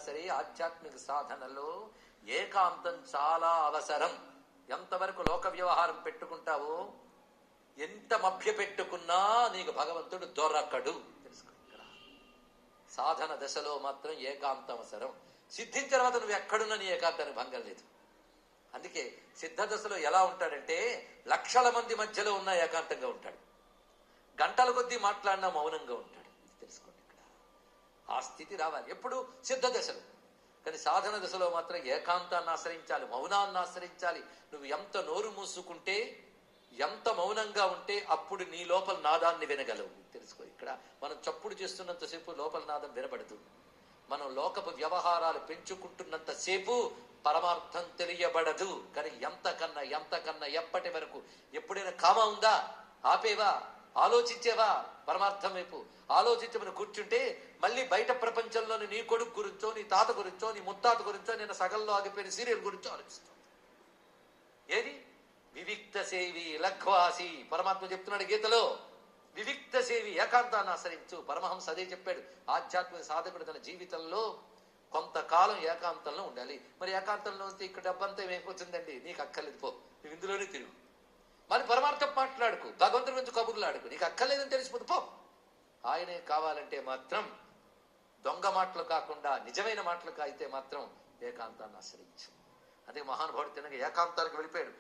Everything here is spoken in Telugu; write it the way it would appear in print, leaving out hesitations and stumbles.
సరే ఆధ్యాత్మిక సాధనలో ఏకాంతం చాలా అవసరం. ఎంతవరకు లోక వ్యవహారం పెట్టుకుంటావో, ఎంత మభ్య పెట్టుకున్నా నీకు భగవంతుడు దొరకడు. తెలుసుకో, ఇక్కడ సాధన దశలో మాత్రం ఏకాంతం అవసరం. సిద్ధించిన తర్వాత నువ్వు ఎక్కడున్నా నీ ఏకాంతానికి భంగం లేదు. అందుకే సిద్ధ దశలో ఎలా ఉంటాడంటే లక్షల మంది మధ్యలో ఉన్న ఏకాంతంగా ఉంటాడు, గంటల కొద్దీ మాట్లాడినా మౌనంగా ఉంటాడు. తెలుసుకోండి, ఇక్కడ ఆ స్థితి రావాలి ఎప్పుడు సిద్ధ దశలో. కానీ సాధన దశలో మాత్రం ఏకాంతాన్ని ఆశ్రయించాలి, మౌనాన్ని ఆశ్రయించాలి. నువ్వు ఎంత నోరు మూసుకుంటే, ఎంత మౌనంగా ఉంటే అప్పుడు నీ లోపల నాదాన్ని వినగలవు. తెలుసుకో, ఇక్కడ మనం చప్పుడు చేస్తున్నంతసేపు లోపల నాదం వినబడదు. మనం లోకపు వ్యవహారాలు పెంచుకుంటున్నంతసేపు పరమార్థం తెలియబడదు. కానీ ఎంతకన్నా ఎప్పటి వరకు ఎప్పుడైనా కామా ఉందా, ఆపేవా, ఆలోచించేవా, పరమార్థం వైపు ఆలోచించమని కూర్చుంటే మళ్ళీ బయట ప్రపంచంలోని నీ కొడుకు గురించో, నీ తాత గురించో, నీ ముత్తాత గురించో, నేను సగంలో ఆగిపోయిన సీరియల్ గురించో ఆలోచిస్తాను. ఏది వివిక్త సేవి లఘ్వాసి. పరమాత్మ చెప్తున్నాడు గీతలో, వివిక్త సేవి, ఏకాంతాన్ని ఆశ్రయించు. పరమహంస అదే చెప్పాడు. ఆధ్యాత్మిక సాధకుడు తన జీవితంలో కొంతకాలం ఏకాంతంలో ఉండాలి. మరి ఏకాంతంలో వస్తే ఇక్కడ డబ్బంతా ఏమైపోతుందండి, నీకు అక్కర్లేదు, పో, నువ్వు ఇందులోనే తిరుగు. మరి పరమార్థం మాట్లాడుకు, భగవంతుడి గురించి కబుర్లు ఆడుకు, నీకు అక్కర్లేదని తెలిసిపోదు, పో. ఆయనే కావాలంటే మాత్రం దొంగ మాటలు కాకుండా నిజమైన మాటలు అయితే మాత్రం ఏకాంతాన్ని ఆశ్రయించు. అదే మహానుభావుడు తినగా ఏకాంతానికి వెళ్ళిపోయాడు.